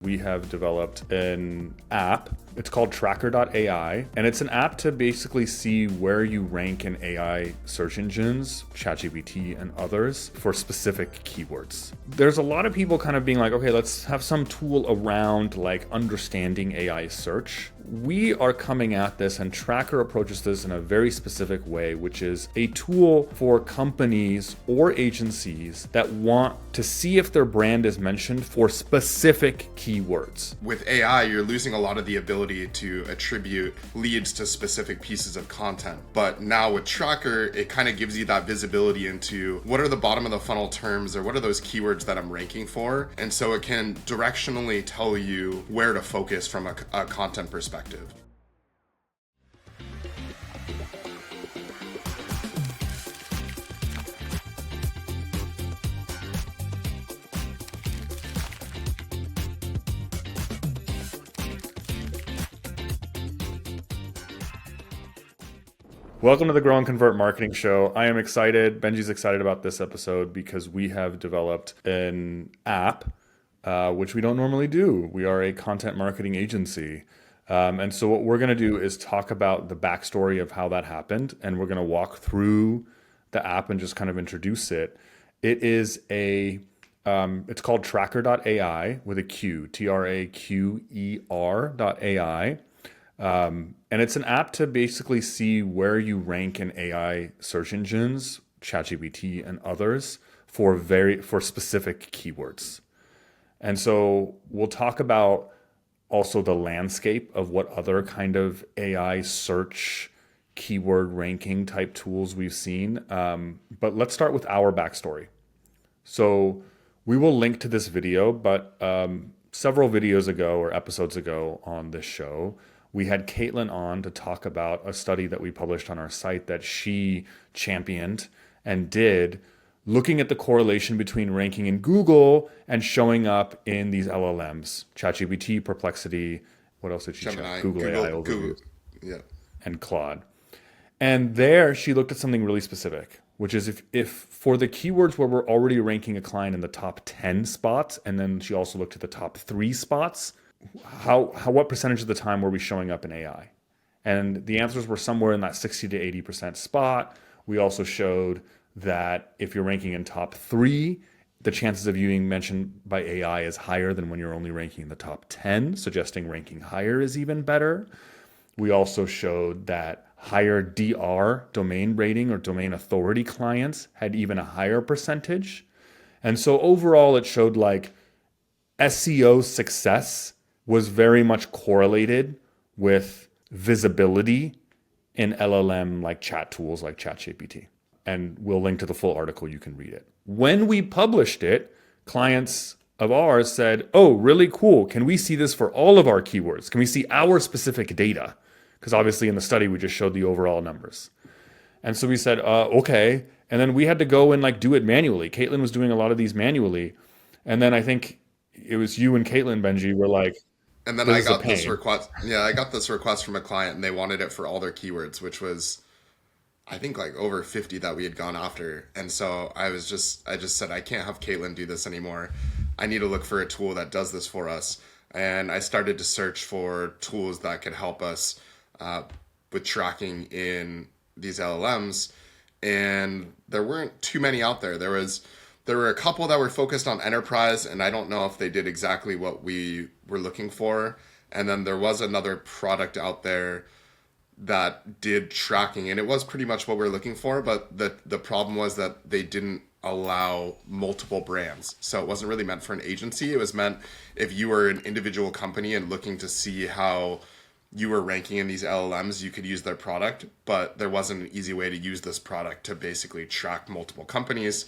We have developed an app. It's called Traqer.ai, and it's an app to basically see where you rank in AI search engines, ChatGPT and others, for specific keywords. There's a lot of people kind of being like, okay, let's have some tool around like understanding AI search. We are coming at this, and Traqer approaches this in a very specific way, which is a tool for companies or agencies that want to see if their brand is mentioned for specific keywords. With AI, you're losing a lot of the ability to attribute leads to specific pieces of content. But now with Traqer, it kind of gives you that visibility into what are the bottom of the funnel terms, or what are those keywords that I'm ranking for. And so it can directionally tell you where to focus from a content perspective. Welcome to the Grow and Convert Marketing Show. I am excited. Benji's excited about this episode because we have developed an app, which we don't normally do. We are a content marketing agency. And so what we're going to do is talk about the backstory of how that happened. And we're going to walk through the app and just kind of introduce it. It is it's called Traqer.ai with a Q, Traqer.ai. And it's an app to basically see where you rank in AI search engines, ChatGPT and others, for specific keywords. And so we'll talk about also the landscape of what other kind of AI search keyword ranking type tools we've seen. But let's start with our backstory. So we will link to this video, but several videos ago or episodes ago on this show, we had Caitlin on to talk about a study that we published on our site that she championed and did, looking at the correlation between ranking in Google and showing up in these LLMs, ChatGPT, Perplexity, what else did she check? Google AI Overview, yeah, and Claude. And there she looked at something really specific, which is if for the keywords where we're already ranking a client in the top 10 spots, and then she also looked at the top 3 spots, what percentage of the time were we showing up in AI? And the answers were somewhere in that 60 to 80% spot. We also showed that if you're ranking in top 3, the chances of you being mentioned by AI is higher than when you're only ranking in the top 10, suggesting ranking higher is even better. We also showed that higher DR, domain rating or domain authority clients, had even a higher percentage. And so overall, it showed like SEO success was very much correlated with visibility in LLM like chat tools like ChatGPT. And we'll link to the full article, you can read it. When we published it, clients of ours said, oh, really cool. Can we see this for all of our keywords? Can we see our specific data? Because obviously in the study, we just showed the overall numbers. And so we said, okay. And then we had to go and like do it manually. Caitlin was doing a lot of these manually. And then I think it was you and Caitlin, Benji, were like, and then I got this request. Yeah, I got this request from a client, and they wanted it for all their keywords, which was, I think, like over 50 that we had gone after. And so I just said, I can't have Caitlin do this anymore. I need to look for a tool that does this for us. And I started to search for tools that could help us with tracking in these LLMs. And there weren't too many out there. There were a couple that were focused on enterprise, and I don't know if they did exactly what we were looking for. And then there was another product out there that did tracking, and it was pretty much what we were looking for, but the problem was that they didn't allow multiple brands. So it wasn't really meant for an agency. It was meant if you were an individual company and looking to see how you were ranking in these LLMs, you could use their product, but there wasn't an easy way to use this product to basically track multiple companies.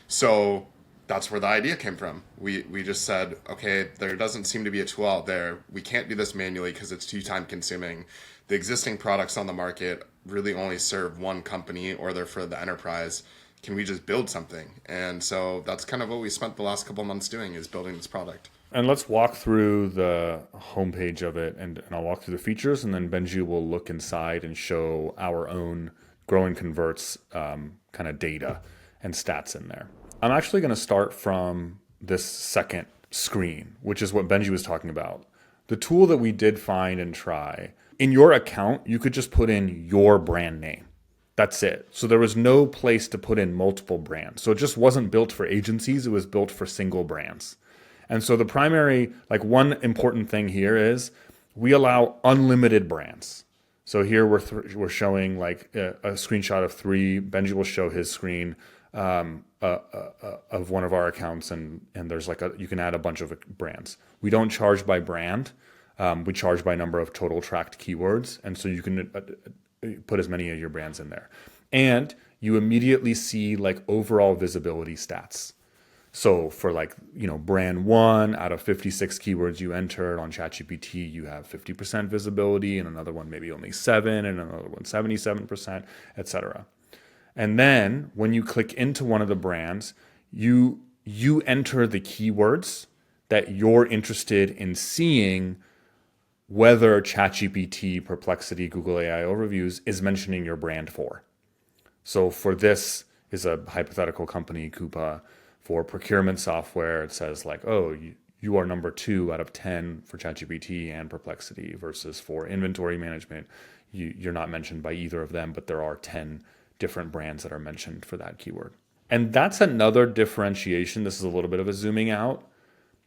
So that's where the idea came from. We just said, okay, there doesn't seem to be a tool out there. We can't do this manually because it's too time consuming. The existing products on the market really only serve one company, or they're for the enterprise. Can we just build something? And so that's kind of what we spent the last couple of months doing, is building this product. And let's walk through the homepage of it, and I'll walk through the features, and then Benji will look inside and show our own Grow and Converts kind of data and stats in there. I'm actually going to start from this second screen, which is what Benji was talking about. The tool that we did find and try, in your account, you could just put in your brand name. That's it. So there was no place to put in multiple brands. So it just wasn't built for agencies. It was built for single brands. And so the primary, like one important thing here is we allow unlimited brands. So here we're showing like a screenshot of 3. Benji will show his screen of one of our accounts, and there's like you can add a bunch of brands. We don't charge by brand. We charge by number of total tracked keywords, and so you can put as many of your brands in there. And you immediately see like overall visibility stats. So for like, brand 1 out of 56 keywords you entered on ChatGPT, you have 50% visibility, and another one maybe only 7, and another one 77%, etc. And then when you click into one of the brands, you enter the keywords that you're interested in seeing, whether ChatGPT, Perplexity, Google AI Overviews is mentioning your brand for. So for this is a hypothetical company, Coupa. For procurement software, it says like, oh, you are number 2 out of 10 for ChatGPT and Perplexity, versus for inventory management, you're not mentioned by either of them, but there are 10 different brands that are mentioned for that keyword. And that's another differentiation. This is a little bit of a zooming out,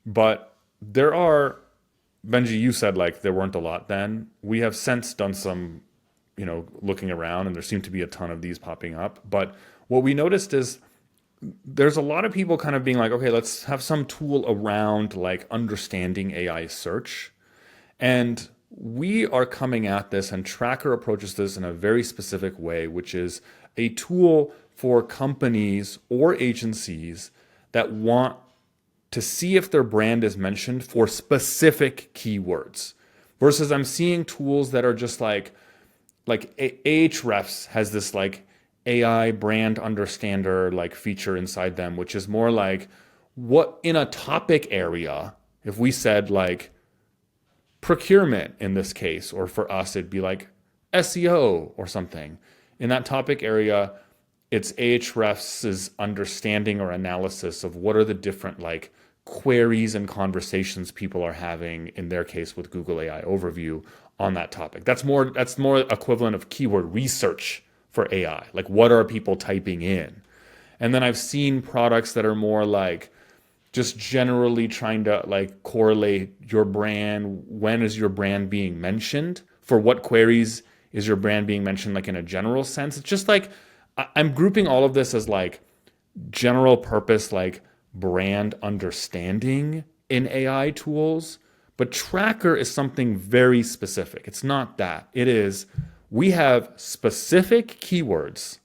but there are, Benji, you said like there weren't a lot then. We have since done some, looking around, and there seem to be a ton of these popping up. But what we noticed is there's a lot of people kind of being like, okay, let's have some tool around like understanding AI search. And we are coming at this, and Traqer approaches this in a very specific way, which is a tool for companies or agencies that want to see if their brand is mentioned for specific keywords. Versus I'm seeing tools that are just like Ahrefs has this like AI brand understander like feature inside them, which is more like what in a topic area, if we said like procurement in this case, or for us, it'd be like SEO or something. In that topic area, it's Ahrefs' understanding or analysis of what are the different like queries and conversations people are having, in their case with Google AI Overview, on that topic. That's more equivalent of keyword research for AI. Like, what are people typing in? And then I've seen products that are more like just generally trying to like correlate your brand. When is your brand being mentioned? For what queries is your brand being mentioned, like in a general sense? It's just like, I'm grouping all of this as like general purpose, like brand understanding in AI tools. But Traqer is something very specific. It's not that. It is, we have specific keywords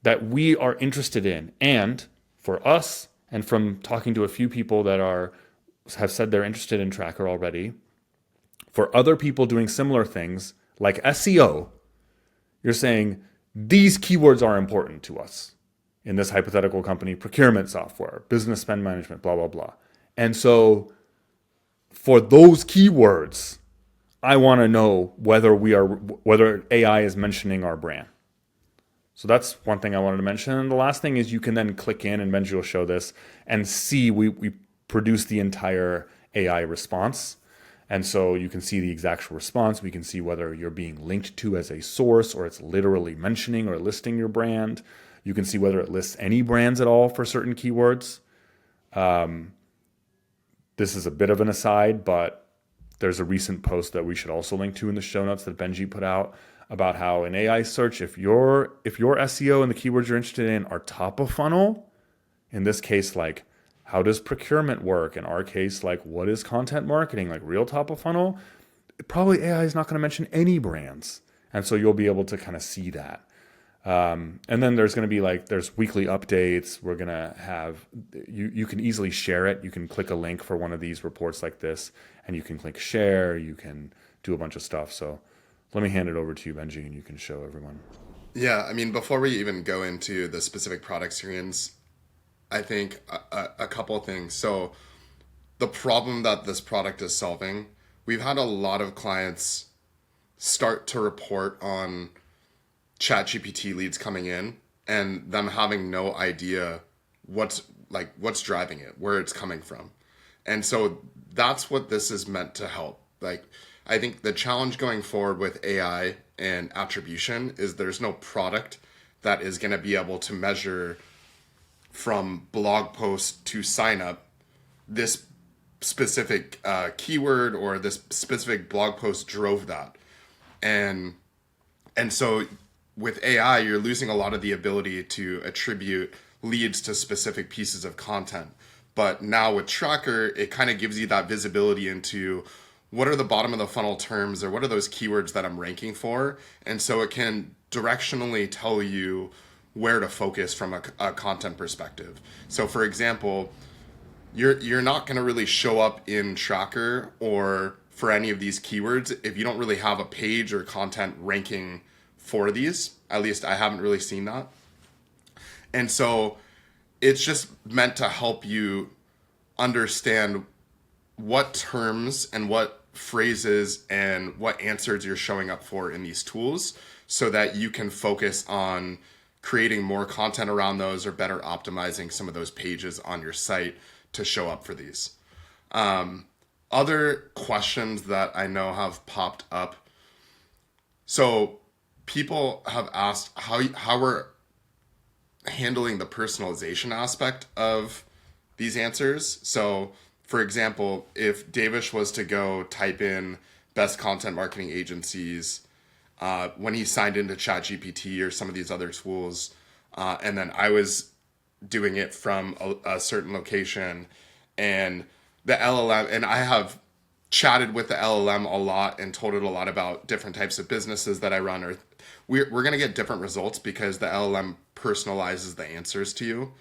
that we are interested in. And for us, and from talking to a few people that have said they're interested in Traqer already, for other people doing similar things like SEO, you're saying these keywords are important to us. In this hypothetical company, procurement software, business spend management, blah, blah, blah. And so for those keywords, I want to know whether AI is mentioning our brand. So that's one thing I wanted to mention. And the last thing is you can then click in, and Benji will show this, and see we produce the entire AI response. And so you can see the exact response. We can see whether you're being linked to as a source, or it's literally mentioning or listing your brand. You can see whether it lists any brands at all for certain keywords. This is a bit of an aside, but there's a recent post that we should also link to in the show notes that Benji put out about how in AI search, if your SEO and the keywords you're interested in are top of funnel, in this case, like how does procurement work? In our case, like what is content marketing, like real top of funnel, probably AI is not going to mention any brands. And so you'll be able to kind of see that. And then there's going to be like, there's weekly updates. We're going to have, you can easily share it. You can click a link for one of these reports like this, and you can click share. You can do a bunch of stuff. So let me hand it over to you, Benji, and you can show everyone. Yeah, I mean, before we even go into the specific product screens, I think a couple of things. So the problem that this product is solving, we've had a lot of clients start to report on ChatGPT leads coming in and them having no idea what's driving it, where it's coming from. And so that's what this is meant to help. Like, I think the challenge going forward with AI and attribution is there's no product that is going to be able to measure from blog post to sign up this specific keyword or this specific blog post drove that. And so with AI, you're losing a lot of the ability to attribute leads to specific pieces of content. But now with Traqer, it kind of gives you that visibility into what are the bottom of the funnel terms or what are those keywords that I'm ranking for. And so it can directionally tell you where to focus from a content perspective. So for example, you're not going to really show up in Traqer or for any of these keywords if you don't really have a page or content ranking for these. At least I haven't really seen that. And so it's just meant to help you understand what terms and what phrases and what answers you're showing up for in these tools so that you can focus on creating more content around those or better optimizing some of those pages on your site to show up for these. Other questions that I know have popped up. So people have asked how we're handling the personalization aspect of these answers. So for example, if Davish was to go type in best content marketing agencies when he signed into ChatGPT or some of these other tools, and then I was doing it from a certain location, and the LLM, and I have chatted with the LLM a lot and told it a lot about different types of businesses that I run, or we're going to get different results because the LLM personalizes the answers to you.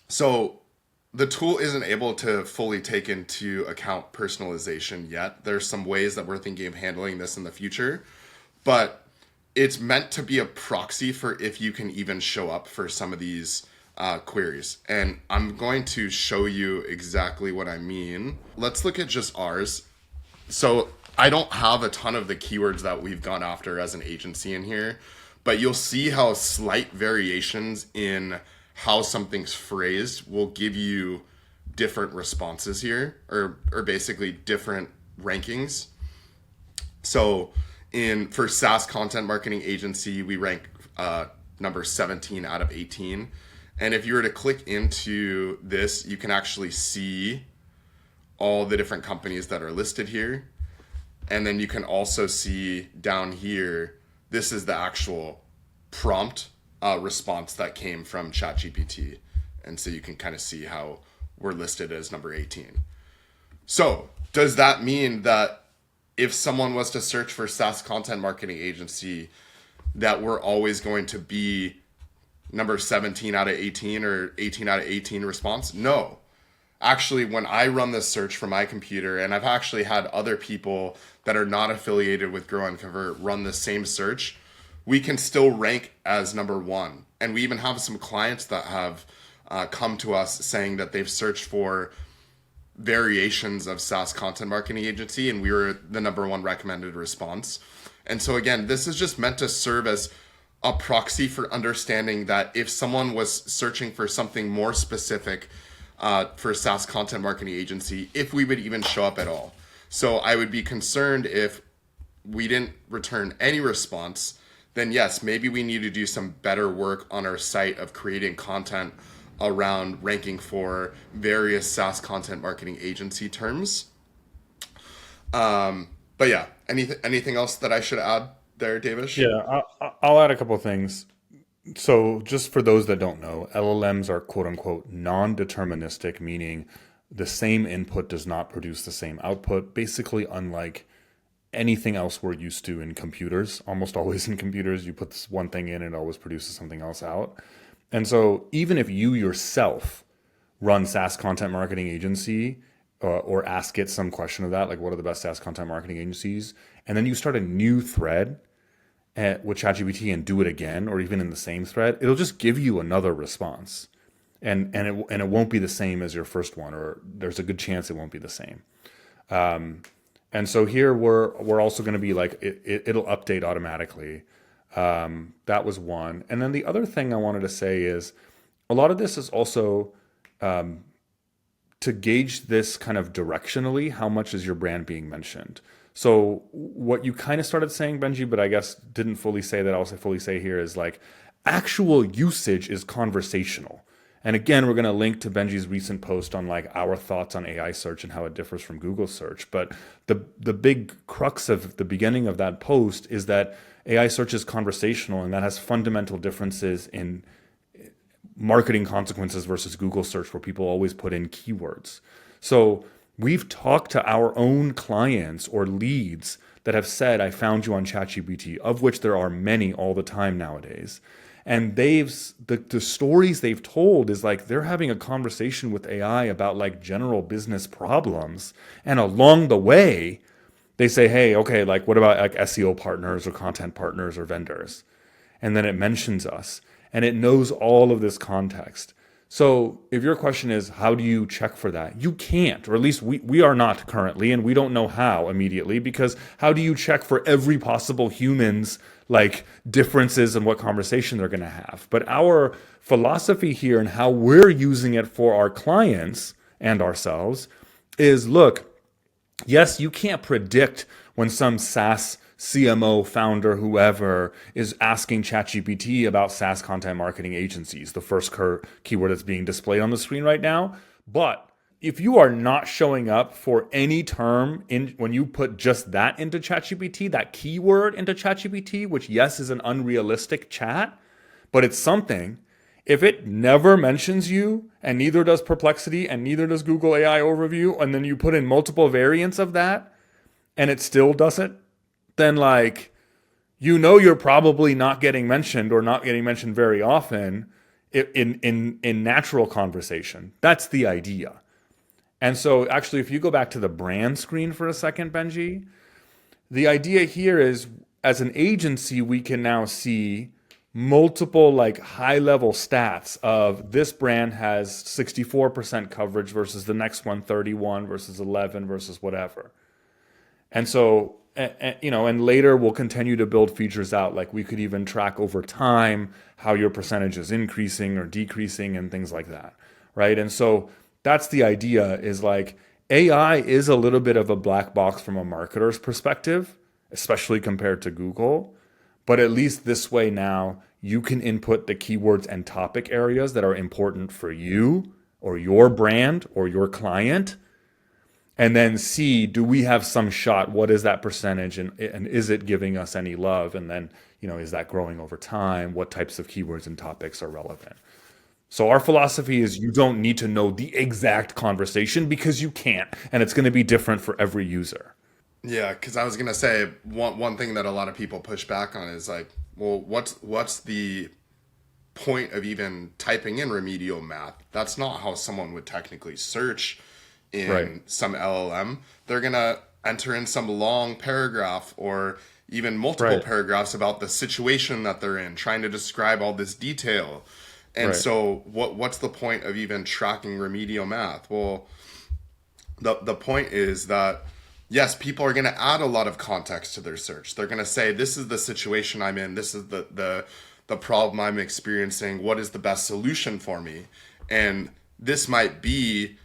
So the tool isn't able to fully take into account personalization yet. There's some ways that we're thinking of handling this in the future, but it's meant to be a proxy for if you can even show up for some of these queries. And I'm going to show you exactly what I mean. Let's look at just ours. So I don't have a ton of the keywords that we've gone after as an agency in here, but you'll see how slight variations in how something's phrased will give you different responses here, or basically different rankings. So for SaaS content marketing agency, we rank number 17 out of 18. And if you were to click into this, you can actually see all the different companies that are listed here. And then you can also see down here, this is the actual prompt response that came from ChatGPT. And so you can kind of see how we're listed as number 18. So does that mean that if someone was to search for SaaS content marketing agency, that we're always going to be number 17 out of 18 or 18 out of 18 response? No. Actually, when I run this search from my computer, and I've actually had other people that are not affiliated with Grow and Convert run the same search, we can still rank as number one. And we even have some clients that have come to us saying that they've searched for variations of SaaS content marketing agency, and we were the number one recommended response. And so again, this is just meant to serve as a proxy for understanding that if someone was searching for something more specific for SaaS content marketing agency, if we would even show up at all. So I would be concerned if we didn't return any response, then yes, maybe we need to do some better work on our site of creating content around ranking for various SaaS content marketing agency terms. But yeah, anything else that I should add there, Davish? Yeah, I'll add a couple of things. So just for those that don't know, LLMs are quote unquote non-deterministic, meaning the same input does not produce the same output, basically unlike anything else we're used to in computers. Almost always in computers, you put this one thing in and it always produces something else out. And so even if you yourself run SaaS content marketing agency or ask it some question of that, like what are the best SaaS content marketing agencies, and then you start a new thread with ChatGPT and do it again, or even in the same thread, it'll just give you another response, and it won't be the same as your first one, or there's a good chance it won't be the same. And so here we're also going to be like it'll update automatically. That was one, and then the other thing I wanted to say is a lot of this is also to gauge this kind of directionally, how much is your brand being mentioned? So what you kind of started saying, Benji, but I guess didn't fully say that, I'll fully say here, is like actual usage is conversational. And again, we're going to link to Benji's recent post on like our thoughts on AI search and how it differs from Google search. But the big crux of the beginning of that post is that AI search is conversational, and that has fundamental differences in marketing consequences versus Google search, where people always put in keywords. So we've talked to our own clients or leads that have said, I found you on ChatGPT, of which there are many all the time nowadays. And the stories they've told is like they're having a conversation with AI about like general business problems. And along the way, they say, hey, okay, like what about like SEO partners or content partners or vendors? And then it mentions us and it knows all of this context. So if your question is, how do you check for that? You can't, or at least we are not currently, and we don't know how immediately, because how do you check for every possible human's like differences in what conversation they're going to have? But our philosophy here and how we're using it for our clients and ourselves is, look, yes, you can't predict when some SaaS CMO, founder, whoever is asking ChatGPT about SaaS content marketing agencies, the first keyword that's being displayed on the screen right now. But if you are not showing up for any term when you put just that into ChatGPT, that keyword into ChatGPT, which yes is an unrealistic chat, but it's something. If it never mentions you, and neither does Perplexity, and neither does Google AI Overview, and then you put in multiple variants of that, and it still doesn't, then like, you're probably not getting mentioned, or not getting mentioned very often in natural conversation. That's the idea. And so actually, if you go back to the brand screen for a second, Benji, the idea here is, as an agency, we can now see multiple like high level stats of this brand has 64% coverage versus the next one 31 versus 11 versus whatever. And so, and later we'll continue to build features out. Like we could even track over time how your percentage is increasing or decreasing and things like that, right? And so that's the idea, is like AI is a little bit of a black box from a marketer's perspective, especially compared to Google. But at least this way now, you can input the keywords and topic areas that are important for you or your brand or your client, and then see, do we have some shot? What is that percentage? And is it giving us any love? And then, is that growing over time? What types of keywords and topics are relevant? So our philosophy is, you don't need to know the exact conversation, because you can't. And it's going to be different for every user. Yeah, because I was going to say, one thing that a lot of people push back on is like, well, what's the point of even typing in remedial math? That's not how someone would technically search in some LLM. They're going to enter in some long paragraph or even multiple paragraphs about the situation that they're in, trying to describe all this detail. And so what's the point of even tracking remedial math? Well, the point is that, yes, people are going to add a lot of context to their search. They're going to say, this is the situation I'm in. This is the problem I'm experiencing. What is the best solution for me? And this might be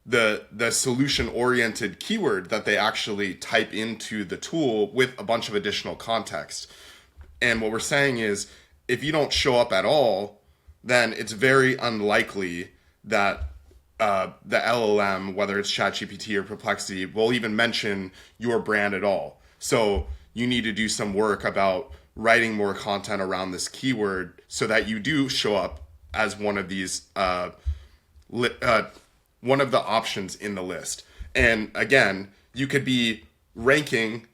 the solution-oriented keyword that they actually type into the tool with a bunch of additional context. And what we're saying is, if you don't show up at all, then it's very unlikely that the LLM, whether it's ChatGPT or Perplexity, will even mention your brand at all. So you need to do some work about writing more content around this keyword so that you do show up as one of these one of the options in the list. And again, you could be ranking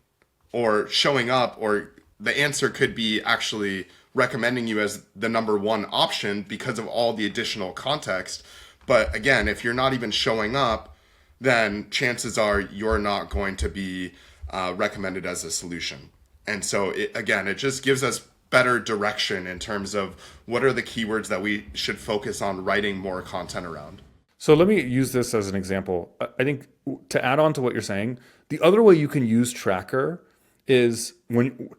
or showing up, or the answer could be actually recommending you as the number one option because of all the additional context. But again, if you're not even showing up, then chances are you're not going to be recommended as a solution. And so it just gives us better direction in terms of what are the keywords that we should focus on writing more content around. So let me use this as an example. I think, to add on to what you're saying, the other way you can use Traqer is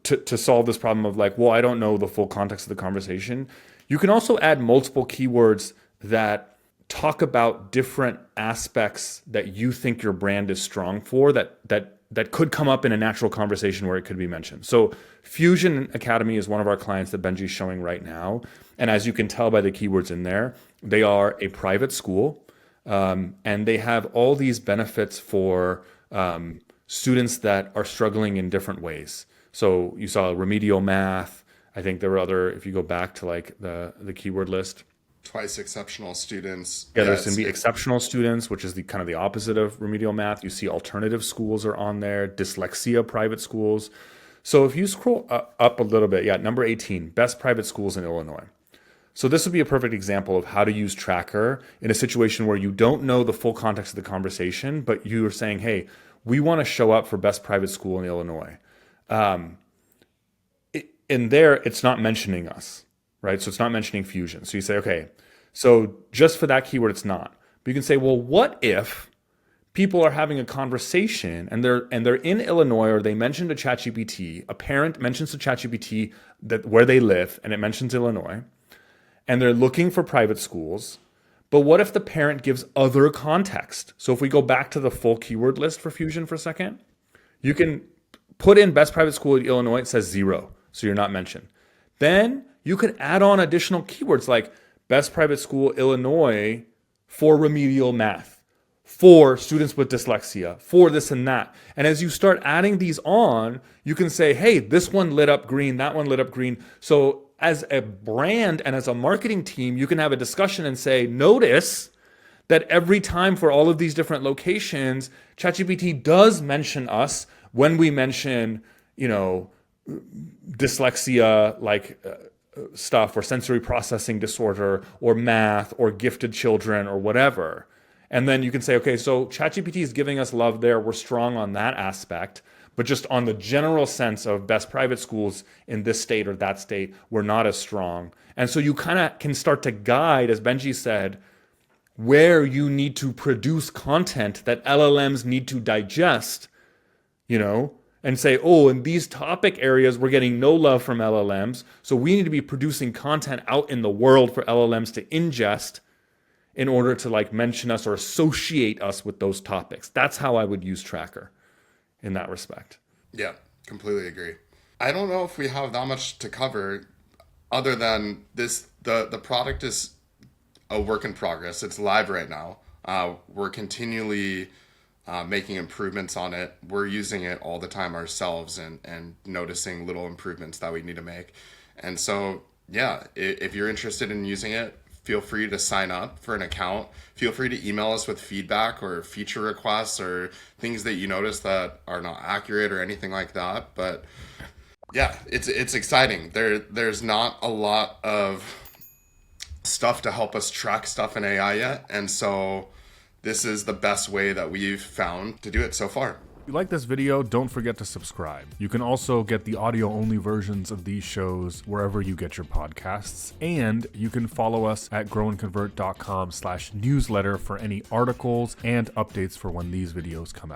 to solve this problem of like, well, I don't know the full context of the conversation. You can also add multiple keywords that talk about different aspects that you think your brand is strong for that could come up in a natural conversation where it could be mentioned. So Fusion Academy is one of our clients that Benji's showing right now. And as you can tell by the keywords in there, they are a private school, and they have all these benefits for students that are struggling in different ways. So you saw remedial math. I think there were other, if you go back to like the keyword list. Twice exceptional students. Yeah, there's going to be exceptional students, which is the kind of the opposite of remedial math. You see alternative schools are on there, dyslexia private schools. So if you scroll up a little bit, yeah, number 18, best private schools in Illinois. So this would be a perfect example of how to use Traqer in a situation where you don't know the full context of the conversation, but you're saying, hey, we want to show up for best private school in Illinois. In there, it's not mentioning us, right? So it's not mentioning Fusion. So you say, okay, so just for that keyword, it's not. But you can say, well, what if people are having a conversation and they're in Illinois, or they mention to ChatGPT, a parent mentions to ChatGPT that where they live, and it mentions Illinois, and they're looking for private schools. But what if the parent gives other context? So if we go back to the full keyword list for Fusion for a second, you can put in best private school in Illinois, it says 0. So you're not mentioned. Then you could add on additional keywords like best private school Illinois for remedial math, for students with dyslexia, for this and that. And as you start adding these on, you can say, hey, this one lit up green, that one lit up green. So as a brand and as a marketing team, you can have a discussion and say, notice that every time for all of these different locations, ChatGPT does mention us when we mention, dyslexia, like stuff, or sensory processing disorder, or math, or gifted children, or whatever. And then you can say, okay, so ChatGPT is giving us love there. We're strong on that aspect. But just on the general sense of best private schools in this state or that state, we're not as strong. And so you kind of can start to guide, as Benji said, where you need to produce content that LLMs need to digest, and say, oh, in these topic areas, we're getting no love from LLMs. So we need to be producing content out in the world for LLMs to ingest in order to mention us or associate us with those topics. That's how I would use Traqer in that respect. Yeah, completely agree. I don't know if we have that much to cover other than this. The product is a work in progress. It's live right now. We're continually making improvements on it. We're using it all the time ourselves and noticing little improvements that we need to make. And so, yeah, if you're interested in using it, feel free to sign up for an account. Feel free to email us with feedback or feature requests or things that you notice that are not accurate or anything like that. But yeah, it's exciting. There's not a lot of stuff to help us track stuff in AI yet. And so this is the best way that we've found to do it so far. If you like this video, don't forget to subscribe. You can also get the audio-only versions of these shows wherever you get your podcasts. And you can follow us at growandconvert.com/newsletter for any articles and updates for when these videos come out.